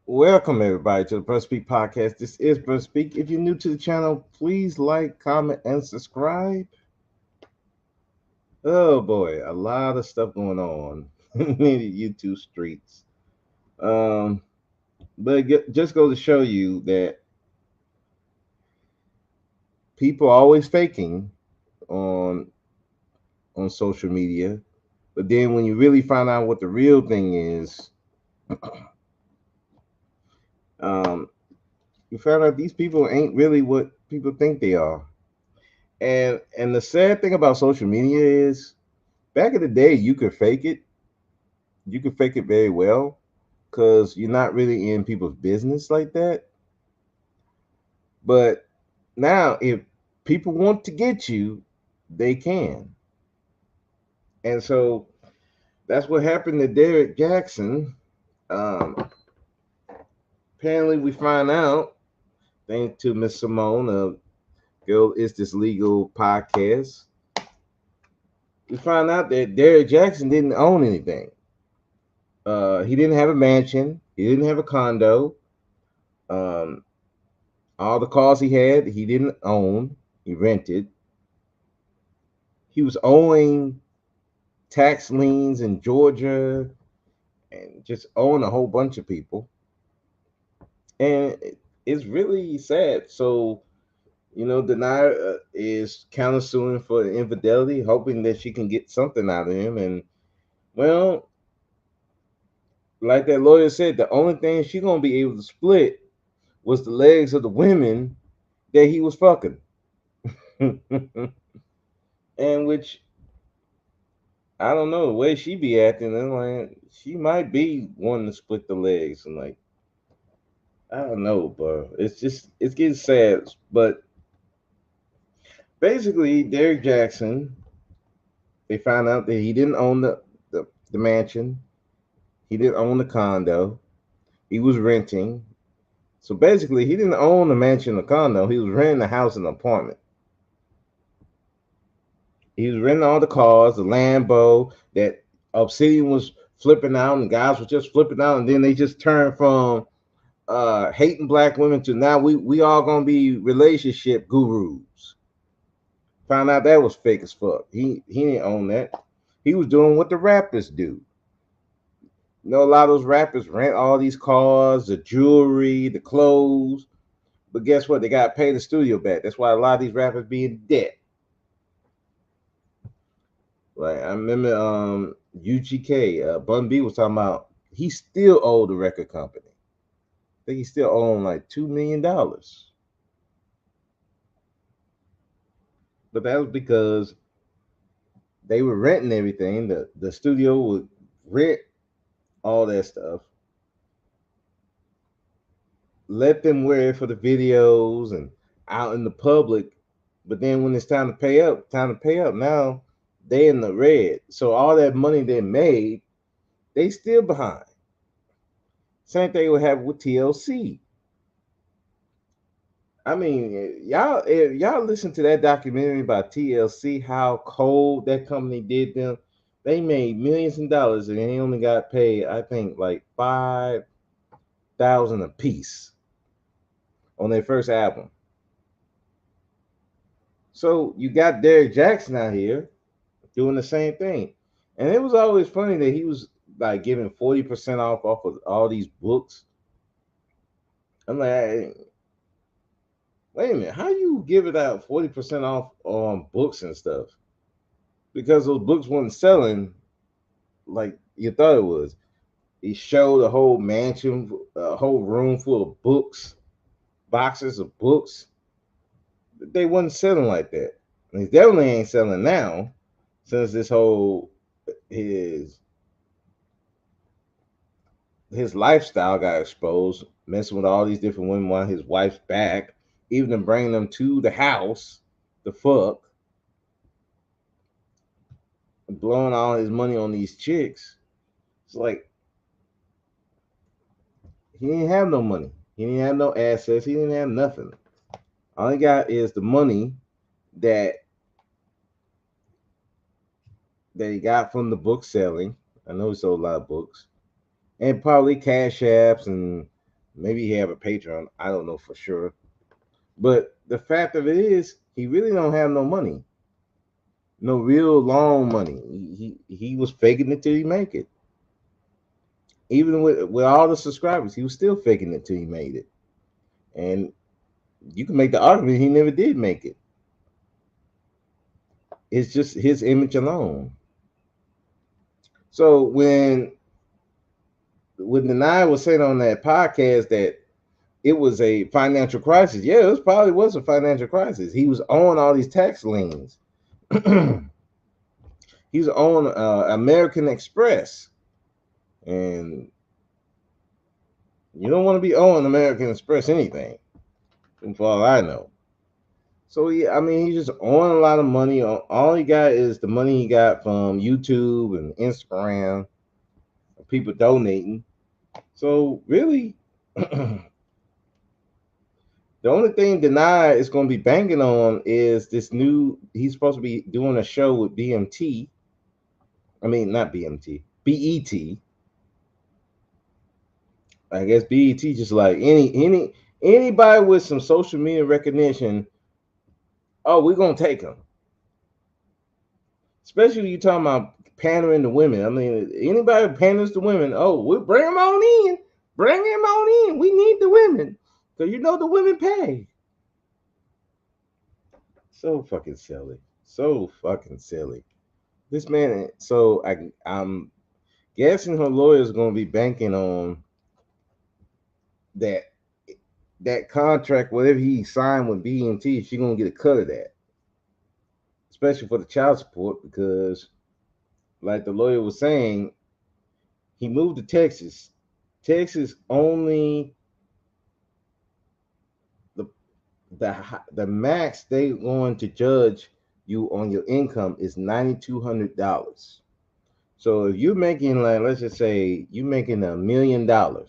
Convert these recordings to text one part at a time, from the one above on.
Welcome everybody to the Brother Speak podcast. This is Brother Speak. If you're new to the channel, please like, comment, and subscribe. Oh boy, a lot of stuff going on in the YouTube streets. Um, just goes to show you that people are always faking on on social media, but then when you really find out what the real thing is, um, you found out these people ain't really what people think they are. And the sad thing about social media is back in the day you could fake it. You could fake it very well because you're not really in people's business like that. But now if people want to get you, they can. And so that's what happened to Derrick Jaxn. Um, Apparently we find out, thanks to Miss Simone of Girl Is This Legal podcast, we find out that Derrick Jaxn didn't own anything. He didn't have a mansion. He didn't have a condo. Um, all the cars he didn't own. He rented. He was owing tax liens in Georgia and just owing a whole bunch of people. And it's really sad. So, Denia is countersuing for infidelity, hoping that she can get something out of him. And, well, like that lawyer said, the only thing she's going to be able to split was the legs of the women that he was fucking. And which I don't know the way she be acting, and like she might be wanting to split the legs, and like I don't know, bro. It's getting sad. But basically, Derrick Jaxn, they found out that he didn't own the mansion, he didn't own the condo, he was renting. So basically, he didn't own the mansion or condo. He was renting a house and apartment. He was renting all the cars, the Lambo that Obsidian was flipping out, and guys were just flipping out, and then they just turned from hating black women to now we all gonna be relationship gurus. Found out that was fake as fuck. He didn't own that. He was doing what the rappers do. A lot of those rappers rent all these cars, the jewelry, the clothes, but guess what? They got to pay the studio back. That's why a lot of these rappers be in debt. Like I remember UGK, Bun B was talking about he still owed the record company. I think he still owned like $2 million. But that was because they were renting everything. The studio would rent all that stuff, let them wear it for the videos and out in the public. But then when it's time to pay up. Now they in the red. So all that money they made, they still behind. Same thing would happen with TLC. I mean, y'all listen to that documentary about TLC, how cold that company did them. They made millions of dollars and they only got paid, I think, like 5,000 a piece on their first album. So you got Derrick Jaxn out here doing the same thing. And it was always funny that he was like giving 40% off of all these books. I'm like, hey, wait a minute, how you give it out 40% off on books and stuff? Because those books weren't selling like you thought it was. He showed a whole mansion, a whole room full of books, boxes of books. They wasn't selling like that. And he definitely ain't selling now since this whole his his lifestyle got exposed, messing with all these different women while his wife's back, even bringing them to the house, the fuck, blowing all his money on these chicks. It's like he didn't have no money. He didn't have no assets. He didn't have nothing. All he got is the money that that he got from the book selling. I know he sold a lot of books, and probably cash apps and Maybe he have a Patreon. I don't know for sure. But the fact of it is, he really don't have no money, no real long money. He was faking it till he make it. Even with all the subscribers, he was still faking it till he made it. And you can make the argument he never did make it. It's just his image alone. So when Denai was saying on that podcast that it was a financial crisis, yeah, it probably was a financial crisis. He was on all these tax liens. He was on American Express, and you don't want to be on American Express anything, for all I know. So yeah, I mean, he's just on a lot of money. All he got is the money he got from YouTube and Instagram, people donating. So really, the only thing Deny is going to be banking on is this new. He's supposed to be doing a show with BMT. I mean, not BMT, BET. I guess BET just like anybody with some social media recognition. Oh, we're gonna take them. Especially when you're talking about pandering to women. I mean, anybody who panders to women, oh, we'll bring them on in. Bring them on in. We need the women. Because you know the women pay. So fucking silly. So fucking silly. This man, so I'm guessing her lawyer is going to be banking on that contract, whatever he signed with BMT, she's going to get a cut of that. Especially for the child support, because like the lawyer was saying, he moved to Texas. Texas only the max they going to judge you on your income is $9,200. So if you're making, like, let's just say you're making $1 million, the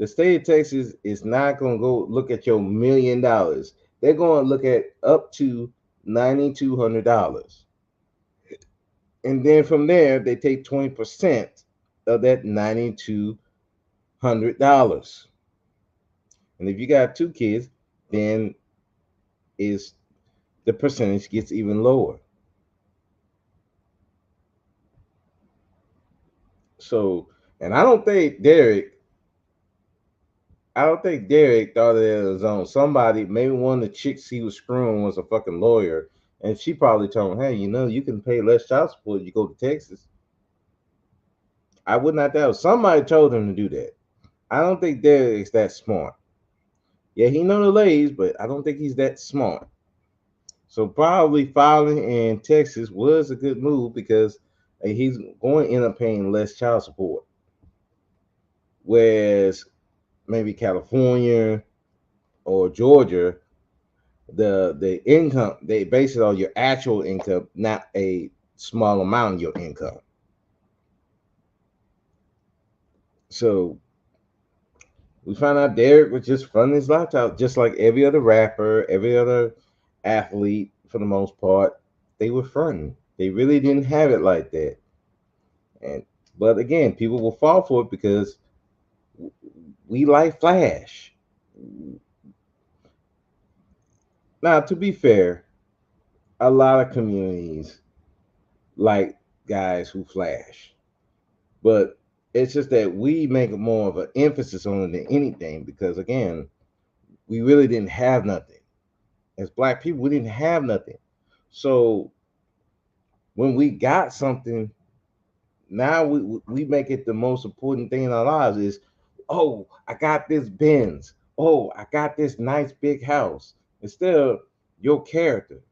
state of Texas is not going to go look at your $1 million. They're going to look at up to $9,200, and then from there they take 20% of that $9,200. And if you got 2 kids, then is the percentage gets even lower. So, and I don't think Derrick thought it was on somebody. Maybe one of the chicks he was screwing was a fucking lawyer, and she probably told him, "Hey, you know, you can pay less child support if you go to Texas." I would not doubt somebody told him to do that. I don't think Derrick's that smart. Yeah, he know the lays, but I don't think he's that smart. So probably filing in Texas was a good move because he's going to end up paying less child support. Whereas maybe California or Georgia, the income, they base it on your actual income, not a small amount of your income. So we found out Derrick was just fronting his lifestyle, just like every other rapper, every other athlete, for the most part. They were fronting. They really didn't have it like that. But again, people will fall for it because we like flash. Now, to be fair, a lot of communities like guys who flash, but it's just that we make more of an emphasis on it than anything because, again, we really didn't have nothing. As Black people, we didn't have nothing. So when we got something, now we make it the most important thing in our lives is, oh, I got this Benz. Oh, I got this nice big house. Instead of your character,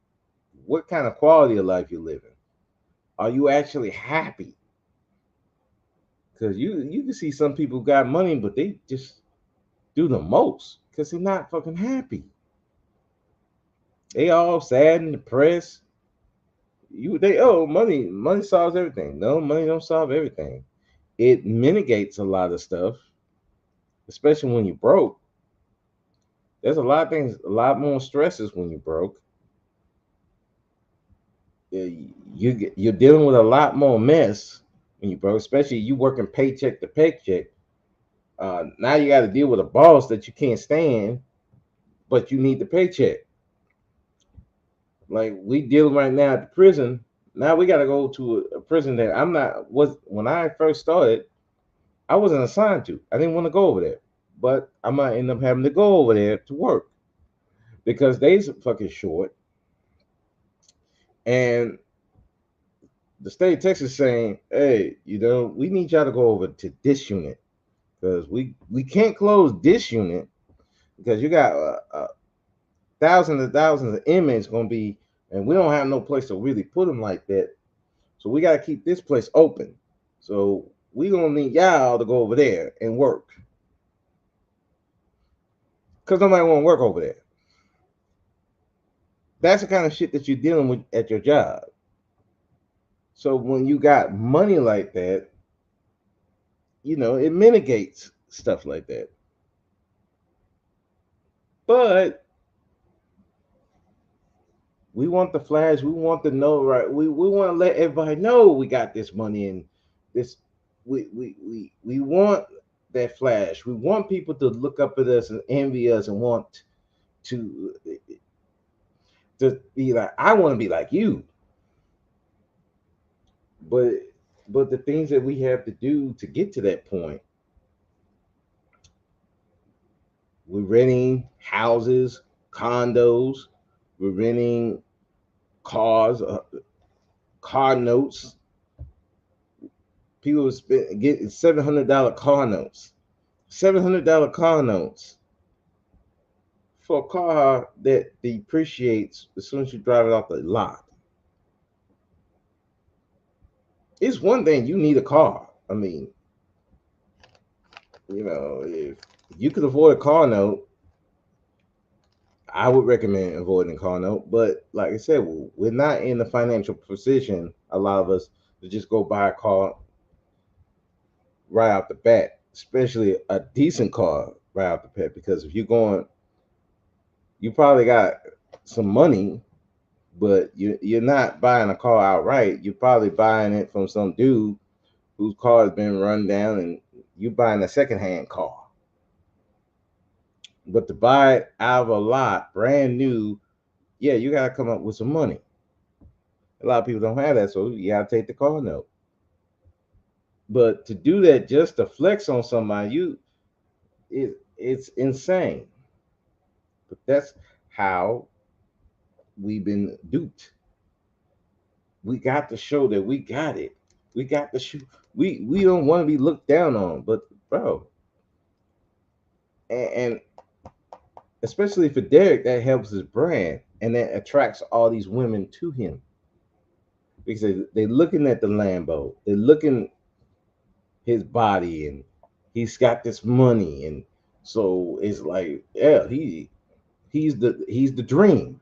what kind of quality of life you living? Are you actually happy? Because you can see some people got money, but they just do the most because they're not fucking happy. They all sad and depressed. Money solves everything. No, money don't solve everything. It mitigates a lot of stuff, especially when you're broke. There's a lot of things, a lot more stresses when you're broke. You're dealing with a lot more mess when you're broke, especially you working paycheck to paycheck. Now you got to deal with a boss that you can't stand, but you need the paycheck. Like we dealing right now at the prison. Now we got to go to a prison that I'm not was when I first started. I wasn't assigned to. I didn't want to go over there, but I might end up having to go over there to work because they's fucking short. And the state of Texas saying, "Hey, we need y'all to go over to this unit because we can't close this unit because you got thousands and thousands of inmates going to be, and we don't have no place to really put them like that. So we got to keep this place open. So we gonna need y'all to go over there and work because nobody want to work over there. That's the kind of shit that you're dealing with at your job. So when you got money like that, it mitigates stuff like that. But we want the flash. We want to know, right? We want to let everybody know we got this money and this. We want that flash. We want people to look up at us and envy us and want to be like, I want to be like you. But the things that we have to do to get to that point, we're renting houses, condos, we're renting cars, car notes. People get $700 car notes, $700 car notes for a car that depreciates as soon as you drive it off the lot. It's one thing you need a car. I mean, if you could afford a car note, I would recommend avoiding a car note. But like I said, we're not in the financial position, a lot of us, to just go buy a car right out the bat, especially a decent car right out the bat. Because if you're going, you probably got some money, but you're not buying a car outright. You're probably buying it from some dude whose car has been run down, and you buying a secondhand car. But to buy it out of a lot, brand new, yeah, you gotta come up with some money. A lot of people don't have that, so you gotta take the car note. But to do that just to flex on somebody, it's insane. But that's how we've been duped. We got to show that we got it. We got to show. We don't want to be looked down on, but bro, and especially for Derrick, that helps his brand and that attracts all these women to him because they're looking at the Lambo, they're looking his body, and he's got this money, and so it's like, yeah, he's the dream,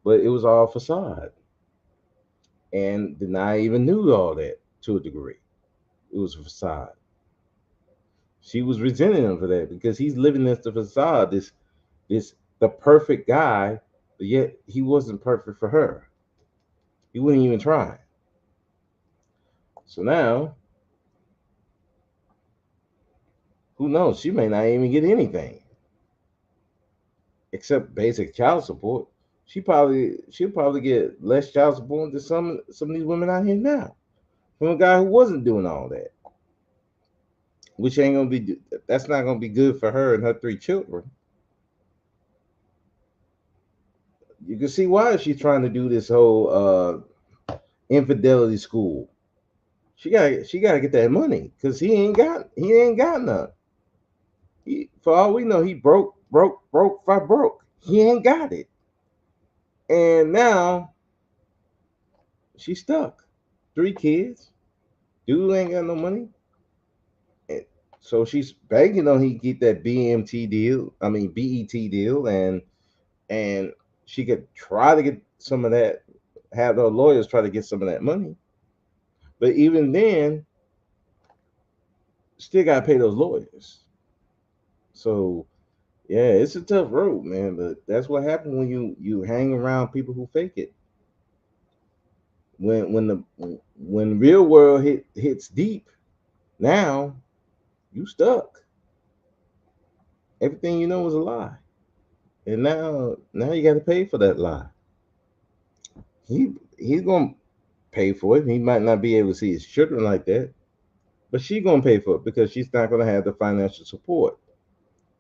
but it was all facade, and Denai even knew all that to a degree. It was a facade. She was resenting him for that because he's living as the facade, this the perfect guy, but yet he wasn't perfect for her. He wouldn't even try. So now, who knows? She may not even get anything except basic child support. She'll probably get less child support than some of these women out here now from a guy who wasn't doing all that. Which ain't gonna be that's not gonna be good for her and her 3 children. You can see why she's trying to do this whole infidelity school. She gotta get that money because he ain't got none. For all we know, he broke. He ain't got it, and now she's stuck. 3 kids, dude ain't got no money, and so she's banking on he get that BMT deal. I mean BET deal, and she could try to get some of that. Have the lawyers try to get some of that money, but even then, still gotta pay those lawyers. So yeah, it's a tough road, man. But that's what happens when you hang around people who fake it. When real world hits deep, now you stuck. Everything you know is a lie. And now you got to pay for that lie. He's gonna pay for it. He might not be able to see his children like that, but she's gonna pay for it because she's not gonna have the financial support.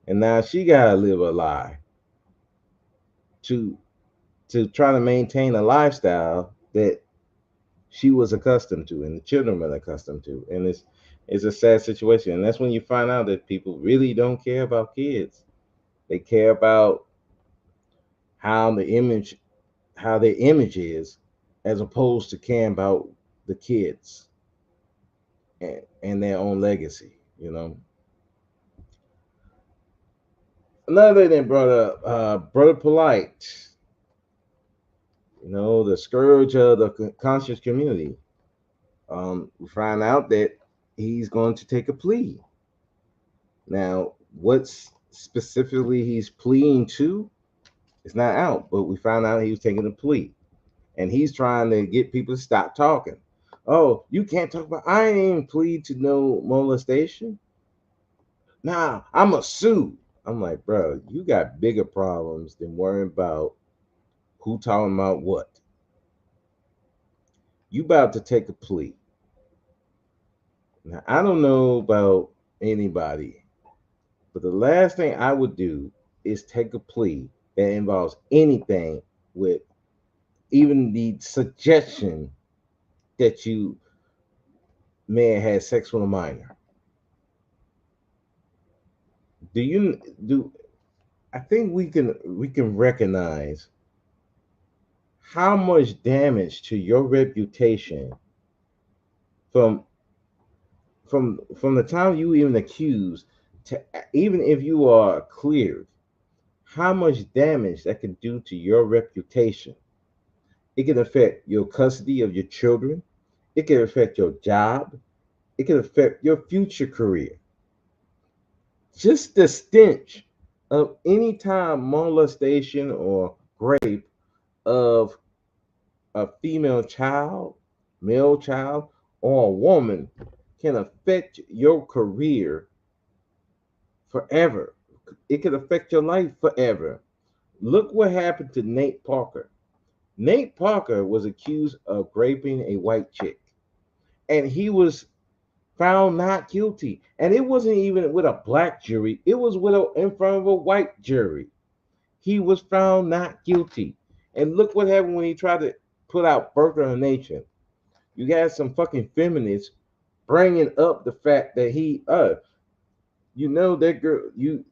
And now she gotta live a lie to try to maintain a lifestyle that she was accustomed to and the children were accustomed to. And it's a sad situation. And that's when you find out that people really don't care about kids. They care about how the image how their image is, as opposed to caring about the kids and their own legacy, you know. Another thing brought up, Brother Polight, the scourge of the conscious community. We find out that he's going to take a plea. Now, what's specifically he's pleading to is not out, but we found out he was taking a plea. And he's trying to get people to stop talking. Oh, you can't talk about, I ain't plead to no molestation. Nah, I'm a sue. I'm like, bro, you got bigger problems than worrying about who talking about what. You about to take a plea. Now, I don't know about anybody, but the last thing I would do is take a plea that involves anything with even the suggestion that you may have had sex with a minor. Do you do I think we can recognize how much damage to your reputation from from the time you even accused to even if you are cleared, how much damage that can do to your reputation. It can affect your custody of your children. It can affect your job. It can affect your future career. Just the stench of any time molestation or rape of a female child, male child, or a woman can affect your career forever. It can affect your life forever. Look what happened to Nate Parker. Nate Parker was accused of raping a white chick, and he was found not guilty. And it wasn't even with a black jury, it was in front of a white jury. He was found not guilty. And look what happened when he tried to put out Birth of a Nation. You got some fucking feminists bringing up the fact that that girl, you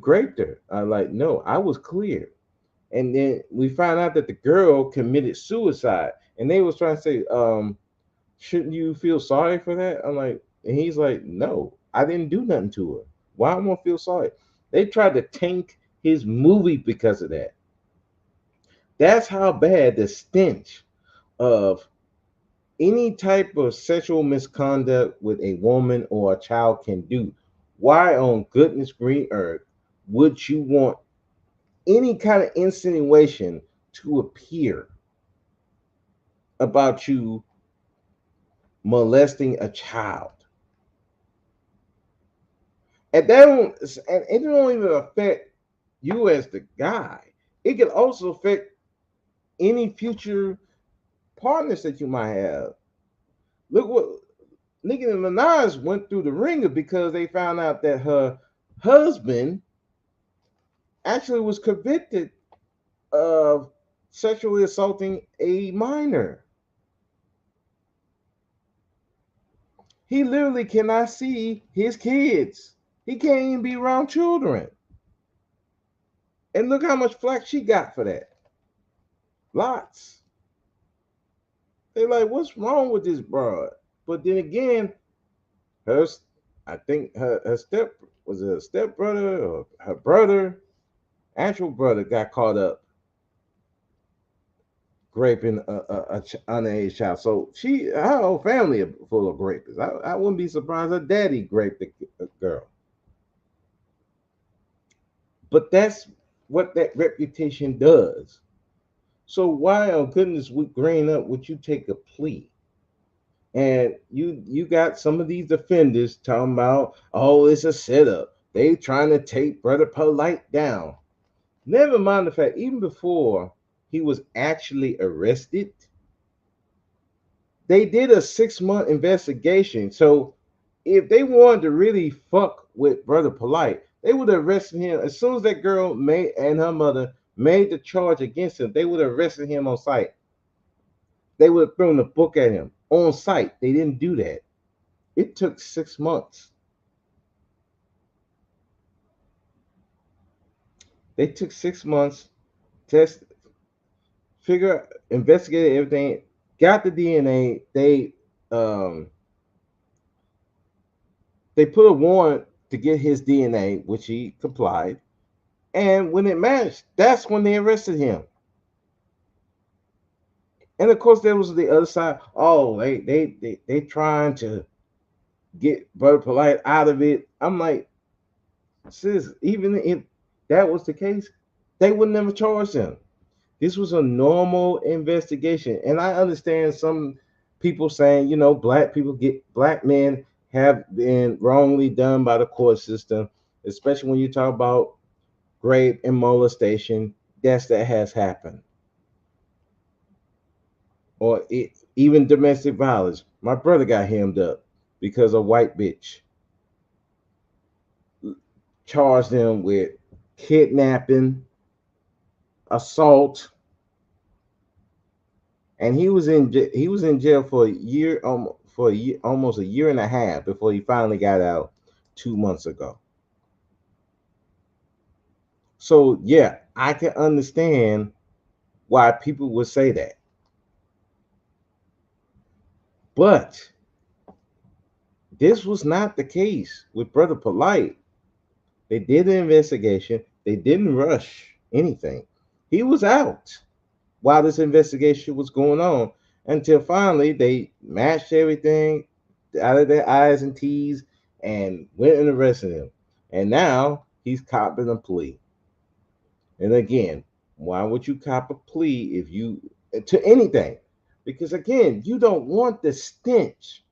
raped her. I'm like, no, I was clear. And then we found out that the girl committed suicide, and they was trying to say, shouldn't you feel sorry for that? I'm like, and he's like, no, I didn't do nothing to her. Why am I gonna feel sorry? They tried to tank his movie because of that. That's how bad the stench of any type of sexual misconduct with a woman or a child can do. Why on goodness green earth would you want any kind of insinuation to appear about you molesting a child? And it don't even affect you as the guy. It can also affect any future partners that you might have. Look what Nicki Minaj went through the ringer because they found out that her husband actually was convicted of sexually assaulting a minor. He literally cannot see his kids. He can't even be around children. And look how much flack she got for that. Lots. They're like, what's wrong with this broad? But then again, her, I think her stepbrother or her brother, actual brother, got caught up raping a underage child. So her whole family are full of rapists. I wouldn't be surprised her daddy raped a girl. But that's what that reputation does. So why on goodness green up would you take a plea? And you got some of these defenders talking about, oh, it's a setup. They trying to take Brother Polight down. Never mind the fact, even before he was actually arrested, they did a 6-month investigation. So if they wanted to really fuck with Brother Polight, they would have arrested him as soon as that girl made and her mother made the charge against him. They would have arrested him on site. They would have thrown the book at him on site. They didn't do that. It took 6 months. They took 6 months, test, figure, investigated everything, got the DNA. They put a warrant to get his DNA, which he complied. And when it matched, that's when they arrested him. And of course, there was the other side. Oh, they trying to get Brother Polight out of it. I'm like, sis, even if that was the case, they would never charge him. This was a normal investigation. And I understand some people saying, black men have been wrongly done by the court system, especially when you talk about rape and molestation. That has happened. Or even domestic violence. My brother got hemmed up because a white bitch charged him with kidnapping, assault, and he was in jail for a year, almost a year and a half before he finally got out 2 months ago. So yeah, I can understand why people would say that, but this was not the case with Brother Polight. They did an investigation. They didn't rush anything. He was out while this investigation was going on until finally they matched everything out of their I's and T's and went and arrested him. And now he's copping a plea. And again, why would you cop a plea if you to anything? Because again, you don't want the stench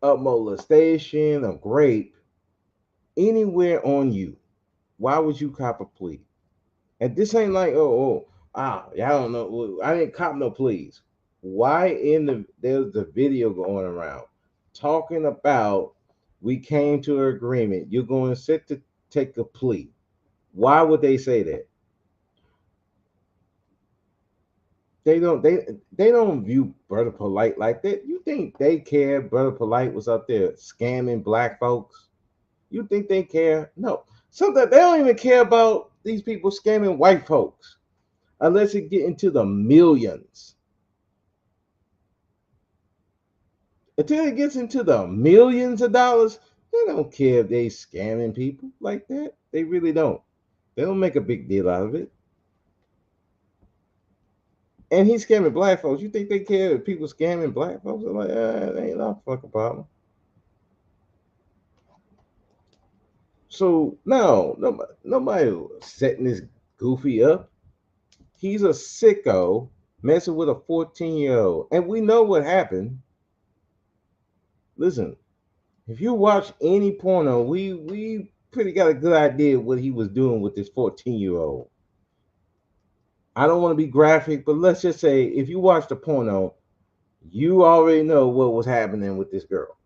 of molestation, of rape anywhere on you. Why would you cop a plea? And this ain't like, y'all don't know. I didn't cop no pleas. Why there's the video going around talking about we came to an agreement. You're going to sit to take a plea. Why would they say that? They don't view Brother Polight like that. You think they care Brother Polight was up there scamming black folks? You think they care? No. So that they don't even care about these people scamming white folks unless it get into the millions. Until it gets into the millions of dollars, they don't care if they scamming people like that. They really don't. They don't make a big deal out of it. And he's scamming black folks. You think they care if people scamming black folks? They're like, it ain't no fucking problem. So no, nobody setting this goofy up. He's a sicko messing with a 14-year-old. And we know what happened. Listen, if you watch any porno, we pretty got a good idea what he was doing with this 14-year-old. I don't want to be graphic, but let's just say if you watch the porno, you already know what was happening with this girl.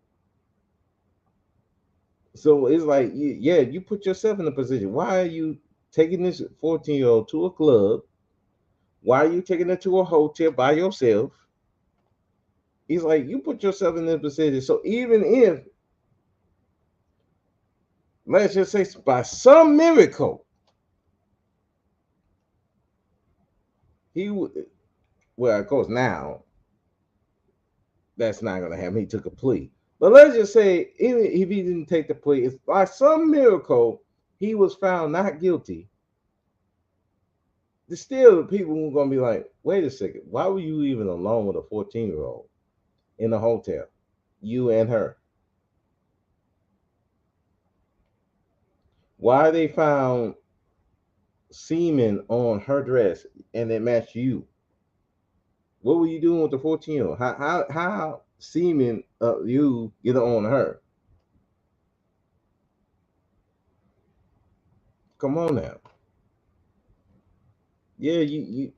So it's like, you put yourself in a position. Why are you taking this 14-year-old to a club? Why are you taking her to a hotel by yourself? He's like, you put yourself in this position. So even if, let's just say by some miracle, he would, well, of course, now that's not going to happen. He took a plea. But let's just say, even if he didn't take the plea, if by some miracle he was found not guilty, still people were going to be like, wait a second, why were you even alone with a 14-year-old in a hotel? You and her. Why they found semen on her dress and it matched you? What were you doing with the 14-year-old? How semen you get on her? Come on now. Yeah,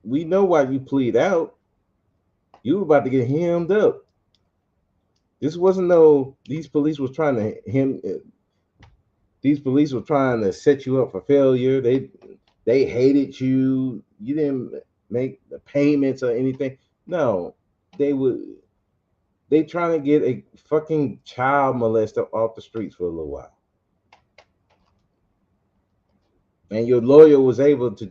we know why you plead out. You were about to get hemmed up. This wasn't no. These police was trying to him. These police were trying to set you up for failure. They hated you. You didn't make the payments or anything. No, they would. They trying to get a fucking child molester off the streets for a little while, and your lawyer was able to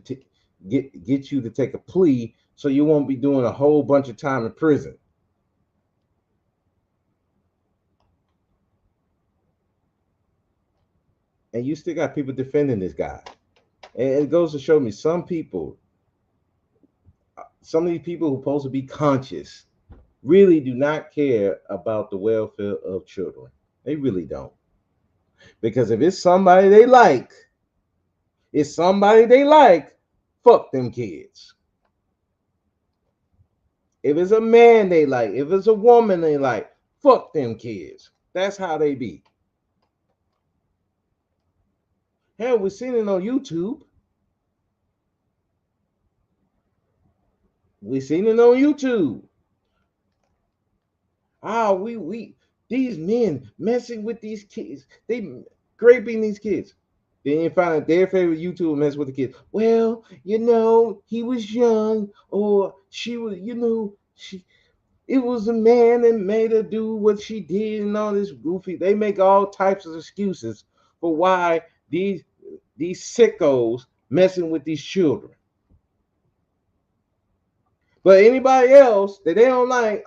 get you to take a plea, so you won't be doing a whole bunch of time in prison. And you still got people defending this guy. And it goes to show me some of these people who are supposed to be conscious, really do not care about the welfare of children. They really don't. Because if it's somebody they like, fuck them kids. If it's a man they like, if it's a woman they like, fuck them kids. That's how they be. Hell, we've seen it on YouTube. We've seen it on YouTube. We these men messing with these kids. They raping these kids. Then you find out their favorite YouTuber mess with the kids. Well, he was young, or she was, it was a man that made her do what she did and all this goofy. They make all types of excuses for why these sickos messing with these children. But anybody else that they don't like,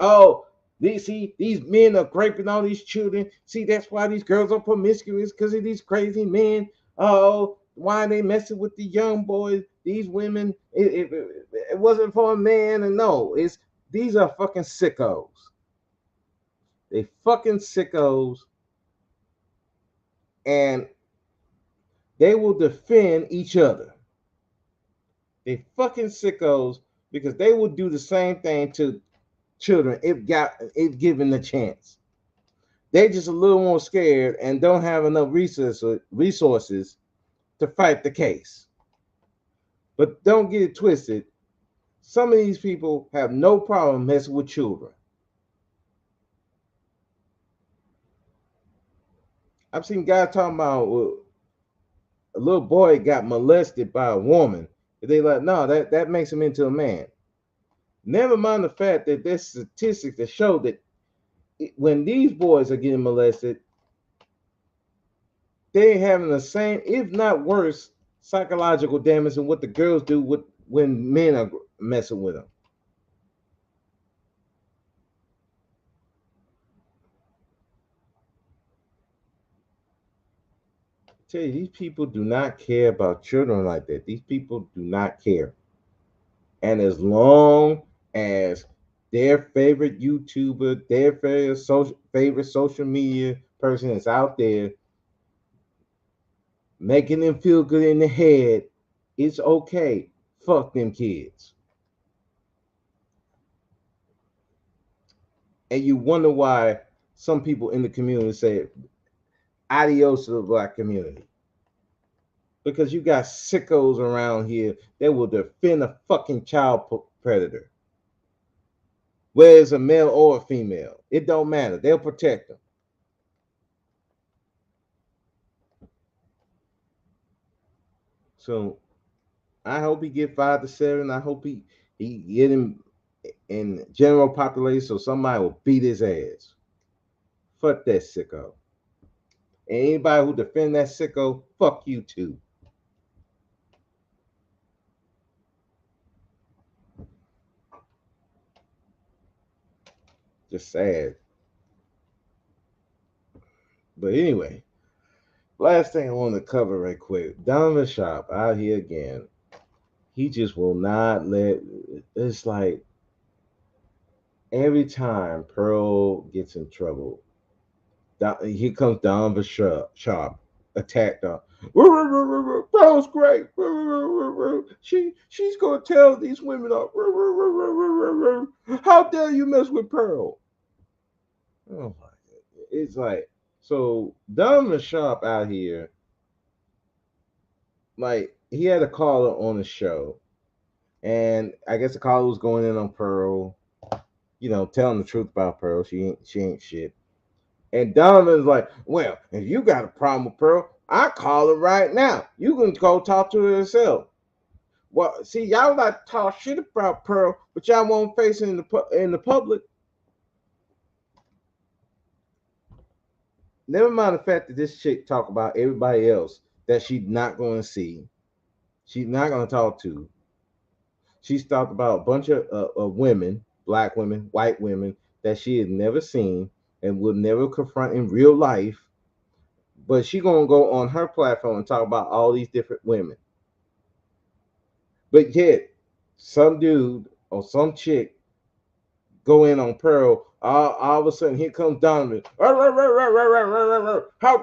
these men are raping all these children. See, that's why these girls are promiscuous, because of these crazy men. Oh, why are they messing with the young boys? These women, it wasn't for a man. And no, these are fucking sickos. They fucking sickos, and they will defend each other. They fucking sickos, because they will do the same thing to children if given the chance. They just a little more scared and don't have enough resources to fight the case. But don't get it twisted. Some of these people have no problem messing with children. I've seen guys talking about a little boy got molested by a woman. They like, no, that makes him into a man. Never mind the fact that there's statistics that show that when these boys are getting molested, they're having the same, if not worse, psychological damage than what the girls do when men are messing with them. I tell you, these people do not care about children like that. These people do not care. And as long as their favorite YouTuber, their favorite social media person is out there making them feel good in the head, it's okay. Fuck them kids. And you wonder why some people in the community say adios to the black community. Because you got sickos around here that will defend a fucking child predator. Whether it's a male or a female, it don't matter. They'll protect them. So I hope he get 5 to 7. I hope he get him in general population so somebody will beat his ass. Fuck that sicko. And anybody who defend that sicko, fuck you too. Just sad. But anyway, last thing I want to cover right quick. Donovan Sharpe out here again. He just will not let. It's like every time Pearl gets in trouble, here comes Donovan Sharpe, attack dog. Pearl's great. She's gonna tell these women off. How dare you mess with Pearl? Oh my God. It's like, so Donovan Sharpe out here like he had a caller on the show, and I guess the caller was going in on Pearl, telling the truth about Pearl. She ain't shit. And Donovan's like, well, if you got a problem with Pearl, I call her right now. You can go talk to her yourself. Well, see, y'all like to talk shit about Pearl, but y'all won't face it in the public. Never mind the fact that this chick talk about everybody else that she's not going to see, she's not going to talk to. She's talked about a bunch of women, black women, white women that she had never seen and would never confront in real life. But she gonna go on her platform and talk about all these different women. But yet, some dude or some chick go in on Pearl. All of a sudden, here comes Donovan. How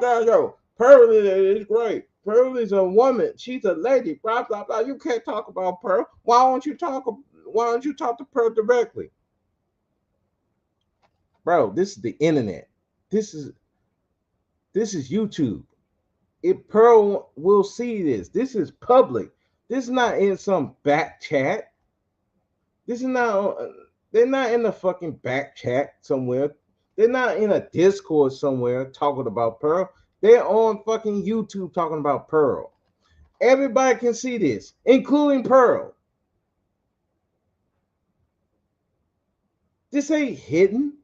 dare you? Pearl is great. Pearl is a woman. She's a lady. Blah blah blah. You can't talk about Pearl. Why don't you talk? Why don't you talk to Pearl directly, bro? This is the internet. This is YouTube. If Pearl will see this, this is public. This is not in some back chat. This is not. They're not in the fucking back chat somewhere. They're not in a Discord somewhere talking about Pearl. They're on fucking YouTube talking about Pearl. Everybody can see this, including Pearl. This ain't hidden.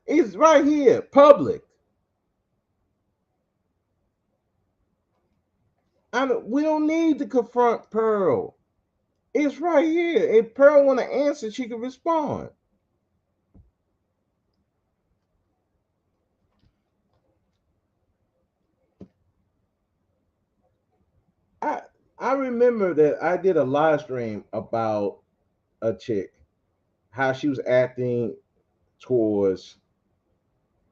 It's right here, public. We don't need to confront Pearl. It's right here. If Pearl want to answer, she can respond. I remember that I did a live stream about a chick, how she was acting towards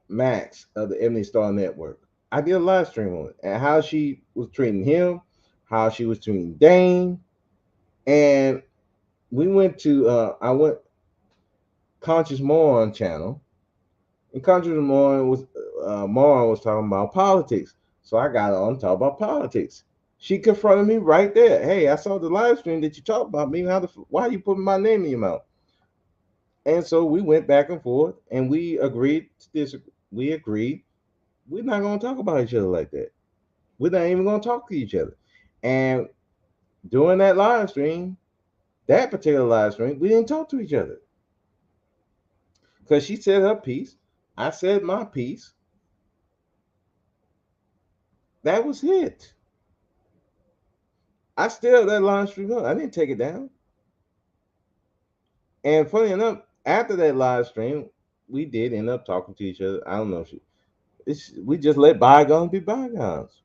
Max of the Ebony Star Network. I did a live stream on it and how she was treating him, how she was treating Dane, and we went to I went Conscious Moron channel, and Conscious Moron was talking about politics, so I got on to talk about politics. She confronted me right there. Hey, I saw the live stream that you talked about me. Why are you putting my name in your mouth? And so we went back and forth, and we agreed to disagree. We agreed we're not going to talk about each other like that. We're not even going to talk to each other. And during that live stream, that particular live stream, we didn't talk to each other because she said her piece. I said my piece. That was it. I still that live stream up. I didn't take it down. And funny enough, after that live stream, we did end up talking to each other. I don't know if we just let bygones be bygones.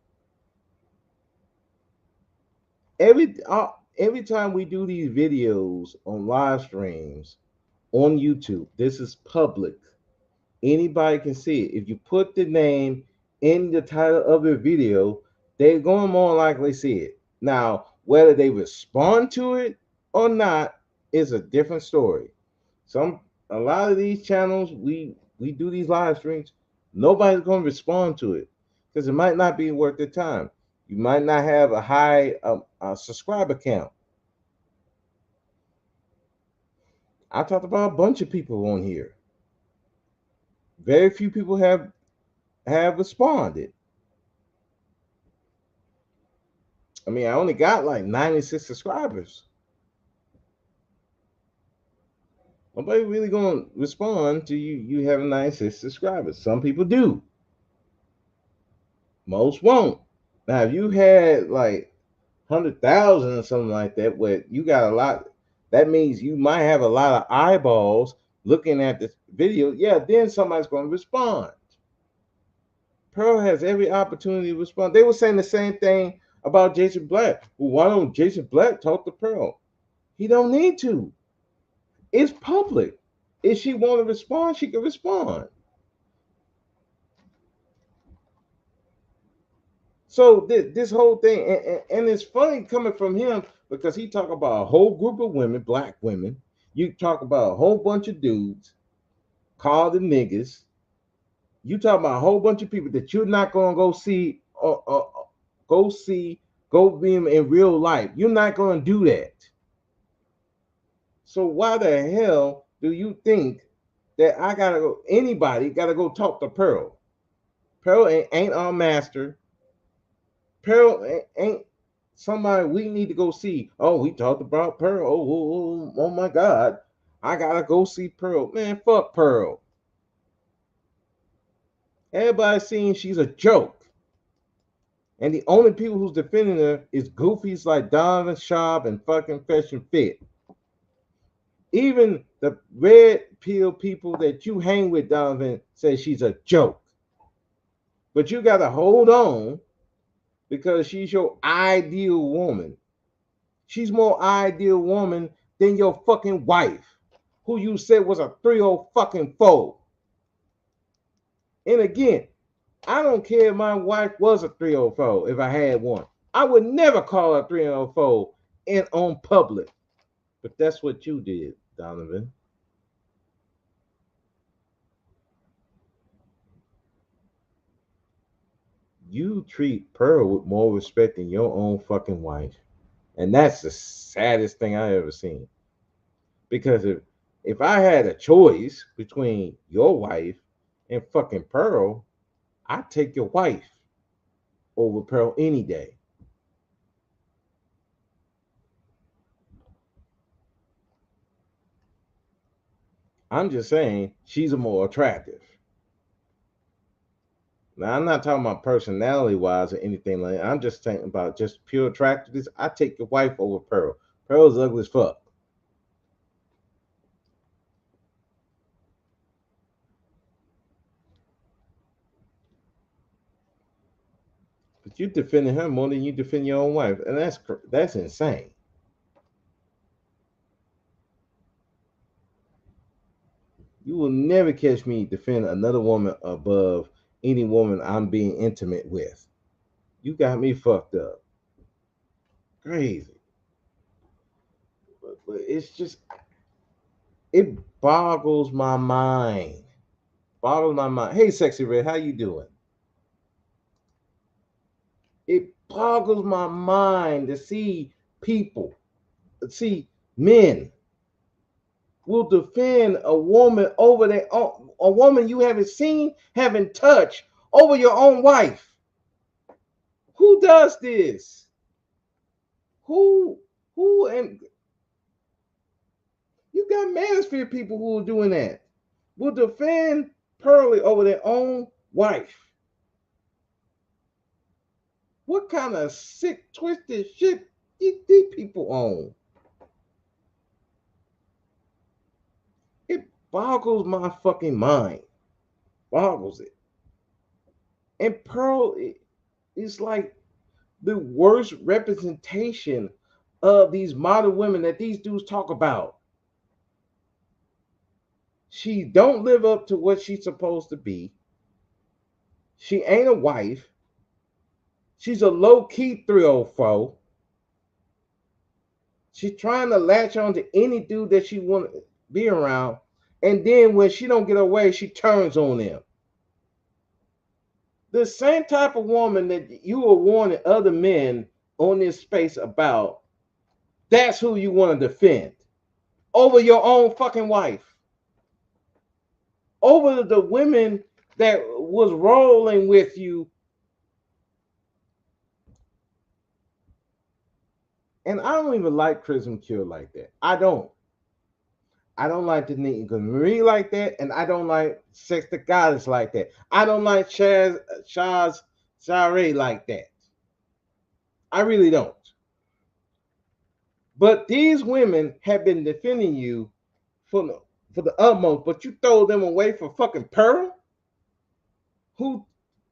Every time we do these videos on live streams on YouTube, this is public. Anybody can see it. If you put the name in the title of the video, they're going to more likely see it. Now, whether they respond to it or not is a different story. A lot of these channels, we do these live streams, nobody's going to respond to it because it might not be worth their time. You might not have a high subscriber count. I talked about a bunch of people on here. Very few people have responded. I mean, I only got like 96 subscribers. Nobody really gonna respond to you having 96 subscribers. Some people do. Most won't. Now, if you had like 100,000 or something like that, where you got a lot, that means you might have a lot of eyeballs looking at this video. Yeah, then somebody's gonna respond. Pearl has every opportunity to respond. They were saying the same thing about Jason Black. Well, why don't Jason Black talk to Pearl? He don't need to. It's public. If she want to respond, she can respond. So this whole thing, and it's funny coming from him because he talk about a whole group of women, black women. You talk about a whole bunch of dudes, call the niggas. You talk about a whole bunch of people that you're not gonna go see, go go be in real life. You're not going to do that. So why the hell do you think that I gotta go? Anybody gotta go talk to Pearl? Pearl ain't our master. Pearl ain't somebody we need to go see. Oh, we talked about Pearl. Oh my God, I gotta go see Pearl. Man, fuck Pearl. Everybody's saying she's a joke. And the only people who's defending her is goofies like Donovan Sharpe and fucking Fashion Fit. Even the red pill people that you hang with, Donovan, say she's a joke. But you got to hold on because she's your ideal woman. She's more ideal woman than your fucking wife, who you said was a 3-0 fucking 4. And again, I don't care if my wife was a 3-0 4 if I had one. I would never call her 3-0 4 in on public. But that's what you did, Donovan. You treat Pearl with more respect than your own fucking wife. And that's the saddest thing I ever seen. Because if I had a choice between your wife and fucking Pearl, I'd take your wife over Pearl any day. I'm just saying she's a more attractive. Now I'm not talking about personality wise or anything like that. I'm just talking about just pure attractiveness. I take your wife over Pearl. Pearl's ugly as fuck. But you defending her more than you defend your own wife, and that's insane. You will never catch me defend another woman above any woman I'm being intimate with. You got me fucked up. Crazy. But it's just, it boggles my mind. Boggles my mind. Hey, Sexy Red, how you doing? It boggles my mind to see people, see men will defend a woman over their own, a woman you haven't seen, haven't touched, over your own wife. Who does this? Who and you got manosphere people who are doing that. Will defend Pearly over their own wife. What kind of sick, twisted shit these people on? It boggles my fucking mind. Boggles it. And Pearl is like the worst representation of these modern women that these dudes talk about. She don't live up to what she's supposed to be. She ain't a wife. She's a low-key 304. She's trying to latch on to any dude that she want to be around. And then when she don't get away, she turns on them. The same type of woman that you are warning other men on this space about, that's who you want to defend over your own fucking wife, over the women that was rolling with you. And I don't even like Chrism Cure like that. I don't. I don't like the Nigga Marie like that, and I don't like Sex the Goddess like that. I don't like Shaz Share like that. I really don't. But these women have been defending you for the utmost, but you throw them away for fucking Pearl, who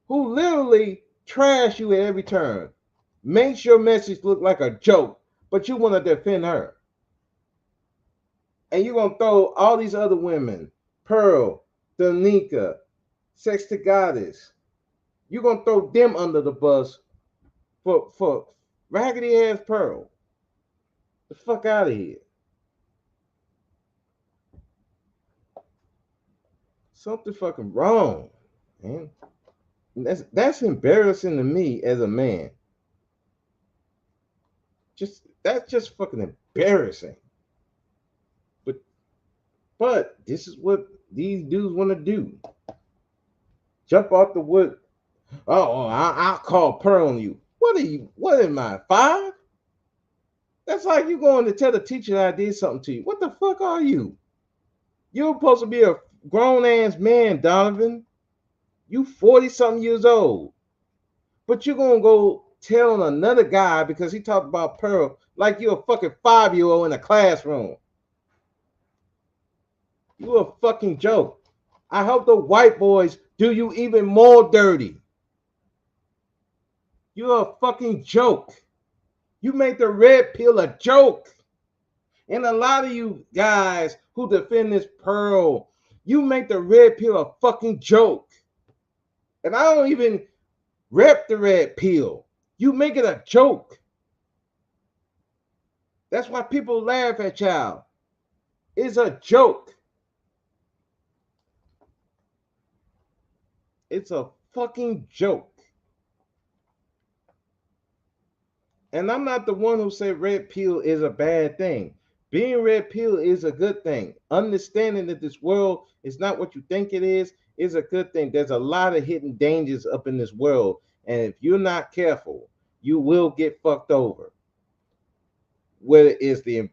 literally trash you at every turn, makes your message look like a joke, but you want to defend her. And you're going to throw all these other women, Pearl, Danica, Sex to Goddess, you're going to throw them under the bus for raggedy ass Pearl. The fuck out of here. Something fucking wrong, man. That's embarrassing to me as a man. That's just fucking embarrassing. But this is what these dudes want to do. Jump off the wood. I'll call Pearl on you. What are you? What am I, 5? That's like you going to tell the teacher that I did something to you. What the fuck are you? You're supposed to be a grown ass man, Donovan. You 40-something years old. But you're gonna go tell another guy because he talked about Pearl like you're a fucking 5-year-old in a classroom. You a fucking joke. I hope the white boys do you even more dirty. You're a fucking joke. You make the red pill a joke. And a lot of you guys who defend this Pearl, you make the red pill a fucking joke. And I don't even rep the red pill. You make it a joke. That's why people laugh at y'all. It's a joke. It's a fucking joke. And I'm not the one who said red pill is a bad thing. Being red pill is a good thing. Understanding that this world is not what you think it is a good thing. There's a lot of hidden dangers up in this world. And if you're not careful, you will get fucked over. Whether it's the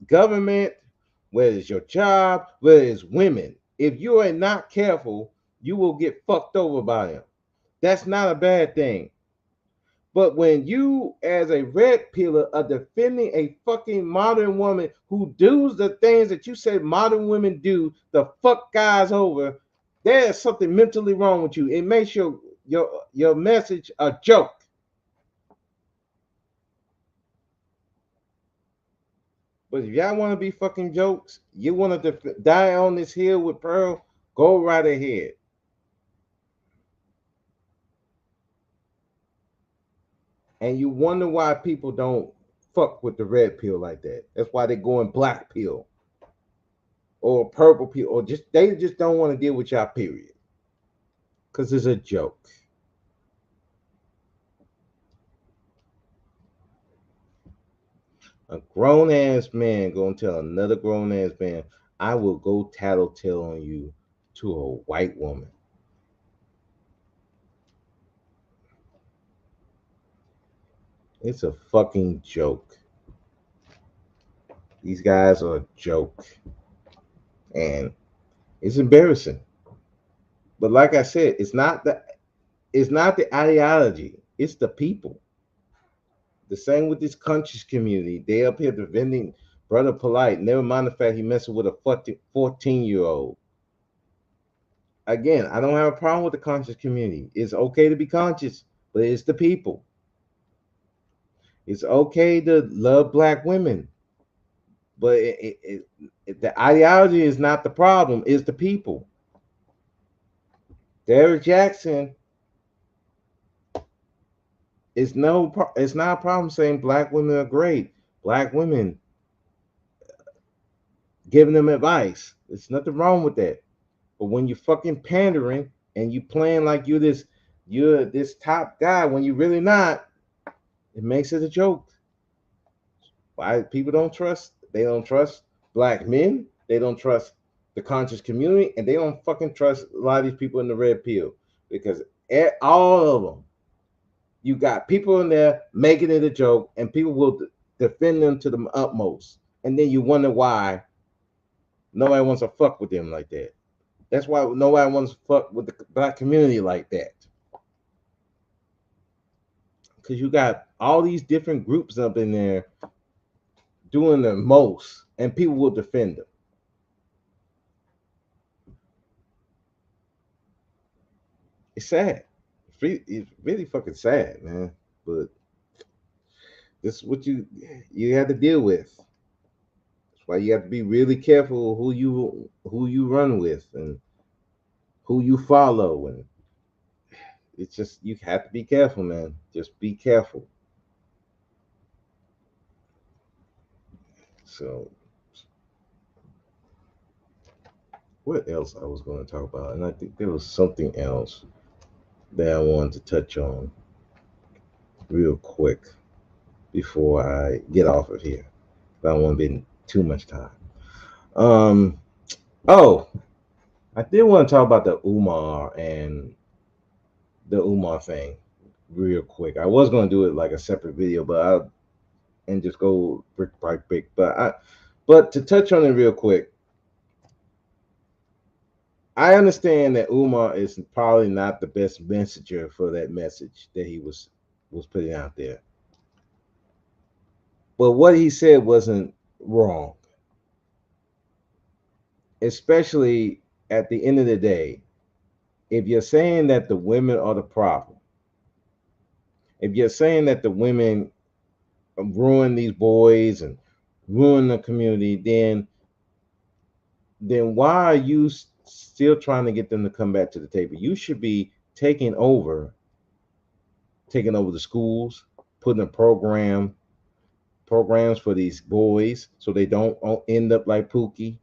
government, whether it's your job, whether it's women. If you are not careful, you will get fucked over by them. That's not a bad thing. But when you, as a red pillar, are defending a fucking modern woman who does the things that you say modern women do, the fuck guys over, there's something mentally wrong with you. It makes your message a joke. But if y'all want to be fucking jokes, you want to die on this hill with Pearl, go right ahead. And you wonder why people don't fuck with the red pill like that. That's why they go in black pill or purple pill, or they just don't want to deal with y'all, period. Because it's a joke. A grown ass man gonna tell another grown ass man, I will go tattletale on you to a white woman. It's a fucking joke. These guys are a joke. And it's embarrassing. But like I said, it's not the ideology, it's the people. The same with this conscious community. They up here defending Brother Polight. Never mind the fact he messing with a 14-year-old. Again, I don't have a problem with the conscious community. It's okay to be conscious, but it's the people. It's okay to love black women, but the ideology is not the problem. It's the people. Derrick Jaxn it's not a problem saying black women are great. Black women giving them advice. There's nothing wrong with that. But when you're fucking pandering and you playing like you're this top guy when you're really not, it makes it a joke. Why people don't trust? They don't trust black men. They don't trust the conscious community, and they don't fucking trust a lot of these people in the red pill because all of them, you got people in there making it a joke, and people will defend them to the utmost, and then you wonder why nobody wants to fuck with them like that. That's why nobody wants to fuck with the black community like that. Because you got all these different groups up in there doing the most, and people will defend them. It's sad. It's really fucking sad, man. But this is what you have to deal with. That's why you have to be really careful who you run with and who you follow, and it's just you have to be careful, man. Just be careful. So what else I was going to talk about? And I think there was something else that I wanted to touch on real quick. before I get off of here. I don't want to be too much time. Um, oh, I did want to talk about the Umar and the Umar thing real quick. I was going to do it like a separate video, but I and just go brick by brick. But to touch on it real quick, I understand that Umar is probably not the best messenger for that message that he was putting out there. But what he said wasn't wrong, especially at the end of the day. If you're saying that the women are the problem, if you're saying that the women ruin these boys and ruin the community, then why are you still trying to get them to come back to the table? You should be taking over the schools, putting a programs for these boys so they don't end up like Pookie.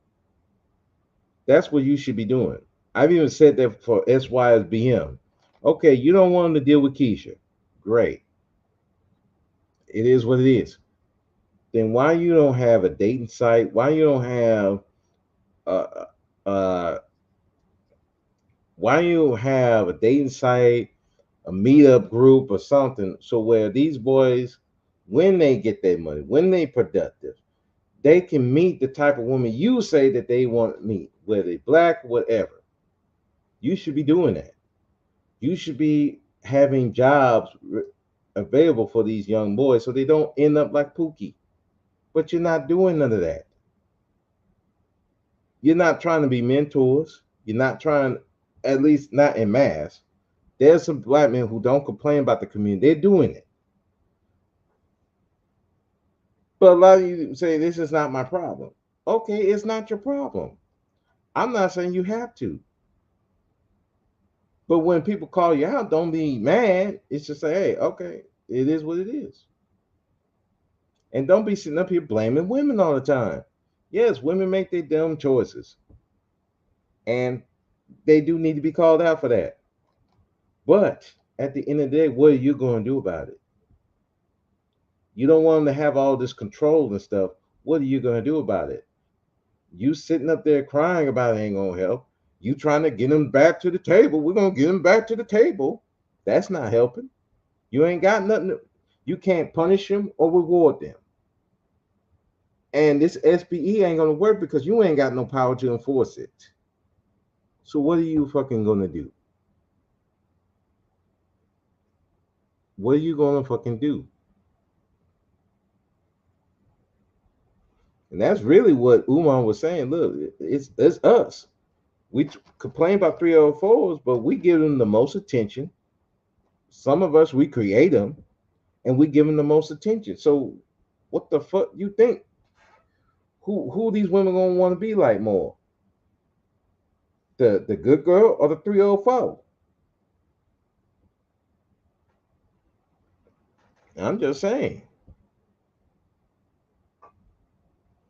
That's what you should be doing. I've even said that for SYSBM. Okay, you don't want them to deal with Keisha. Great. It is what it is. Then why you don't have a dating site? Why you don't have uh uh why you don't have a dating site, a meetup group or something so where these boys, when they get their money, when they productive, they can meet the type of woman you say that they want to meet, whether they black, whatever. You should be doing that. You should be having jobs available for these young boys so they don't end up like Pookie. But you're not doing none of that. You're not trying to be mentors. You're not trying, at least not in mass. There's some black men who don't complain about the community. They're doing it. But a lot of you say, this is not my problem. Okay, it's not your problem. I'm not saying you have to. But when people call you out, don't be mad. It's just say, hey, okay, it is what it is. And don't be sitting up here blaming women all the time. Yes, women make their dumb choices. And they do need to be called out for that. But at the end of the day, what are you going to do about it? You don't want them to have all this control and stuff. What are you going to do about it? You sitting up there crying about it ain't going to help. You trying to get them back to the table. We're going to get them back to the table. That's not helping. You ain't got nothing. You can't punish them or reward them. And this SPE ain't going to work because you ain't got no power to enforce it. So what are you fucking going to do? What are you going to fucking do? And that's really what Umar was saying. Look, it's us. We complain about 304s, but we give them the most attention. Some of us, we create them, and we give them the most attention. So what the fuck you think? Who these women gonna want to be like more? The good girl or the 304? I'm just saying.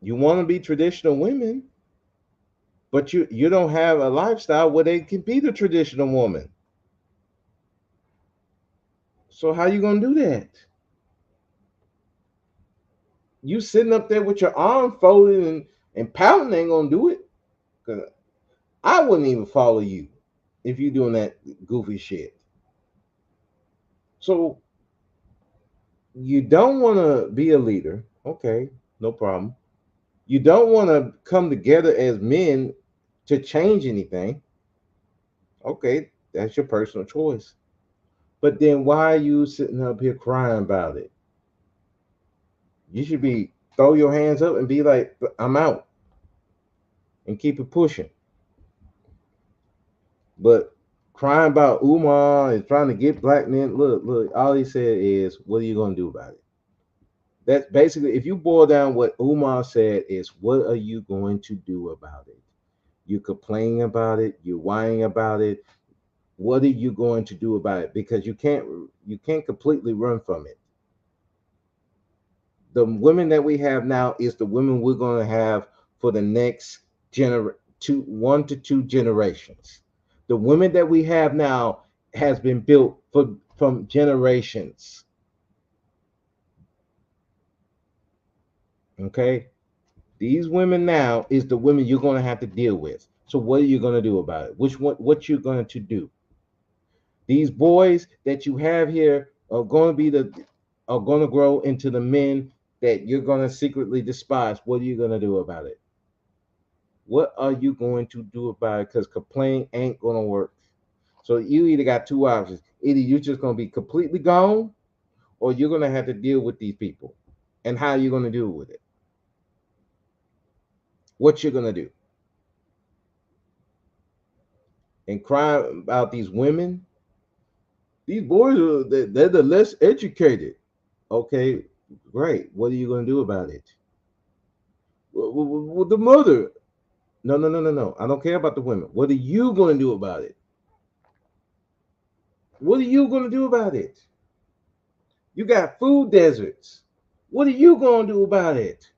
You want to be traditional women, but you don't have a lifestyle where they can be the traditional woman. So how you gonna do that? You sitting up there with your arm folded and pouting ain't gonna do it. Cause I wouldn't even follow you if you doing that goofy shit. So you don't want to be a leader. Okay, no problem. You don't want to come together as men to change anything. Okay, that's your personal choice. But then why are you sitting up here crying about it? You should be throw your hands up and be like, I'm out and keep it pushing. But crying about Umar and trying to get black men, look, all he said is, what are you going to do about it? That's basically, if you boil down what Umar said, is what are you going to do about it? You complaining about it, you whining about it. What are you going to do about it? Because you can't completely run from it. The women that we have now is the women we're going to have for the next 1 to 2 generations. The women that we have now has been built from generations. Okay? These women now is the women you're going to have to deal with. So what are you going to do about it? Which one? What you're going to do? These boys that you have here are going to grow into the men that you're going to secretly despise. What are you going to do about it? What are you going to do about it? Because complaining ain't going to work. So you either got two options. Either you're just going to be completely gone, or you're going to have to deal with these people. And how are you going to deal with it? What you're going to do? And cry about these women? These boys they're the less educated. Okay, great. What are you going to do about it? Well, the mother. No, no, no, no, no. I don't care about the women. What are you going to do about it? What are you going to do about it? You got food deserts. What are you going to do about it?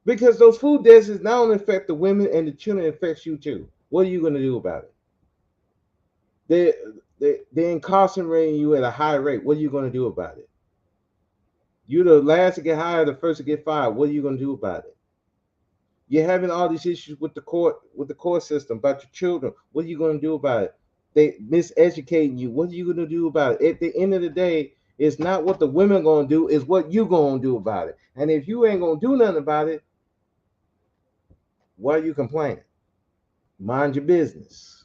Because those food deserts not only affect the women and the children, it affects you too. What are you going to do about it? They're incarcerating you at a high rate. What are you going to do about it? You're the last to get hired, the first to get fired. What are you going to do about it? You're having all these issues with the court system about your children. What are you going to do about it? They miseducating you. What are you going to do about it? At the end of the day, it's not what the women going to do, it's what you going to do about it. And if you ain't going to do nothing about it, why are you complaining? Mind your business.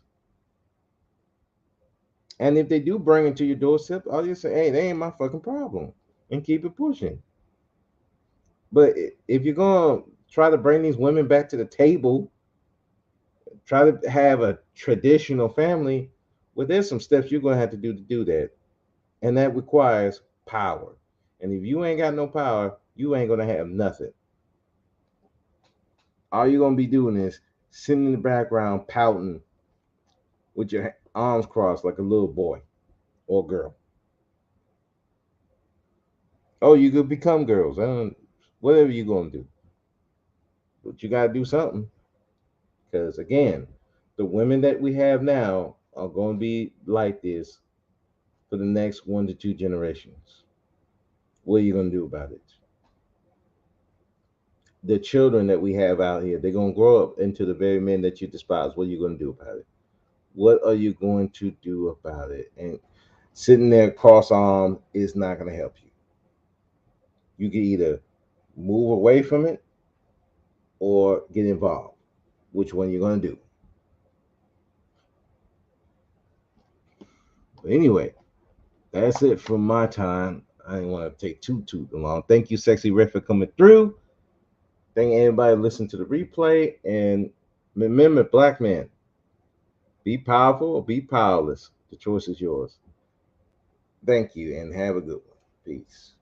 And if they do bring it to your doorstep, I'll just say, hey, they ain't my fucking problem, and keep it pushing. But if you're going to try to bring these women back to the table, try to have a traditional family, well, there's some steps you're going to have to do that. And that requires power. And if you ain't got no power, you ain't going to have nothing. All you're going to be doing is sitting in the background pouting with your arms crossed like a little boy or girl. Oh, you could become girls. Whatever you're going to do. But you got to do something. Because again, the women that we have now are going to be like this for the next 1 to 2 generations. What are you going to do about it? The children that we have out here, they're going to grow up into the very men that you despise. What are you going to do about it? What are you going to do about it? And sitting there cross-armed is not going to help you. You can either move away from it or get involved. Which one you're going to do? But anyway, that's it from my time. I didn't want to take too long. Thank you, Sexy Red, for coming through. Thank anybody listening to the replay. And remember, black man, be powerful or be powerless. The choice is yours. Thank you and have a good one. Peace.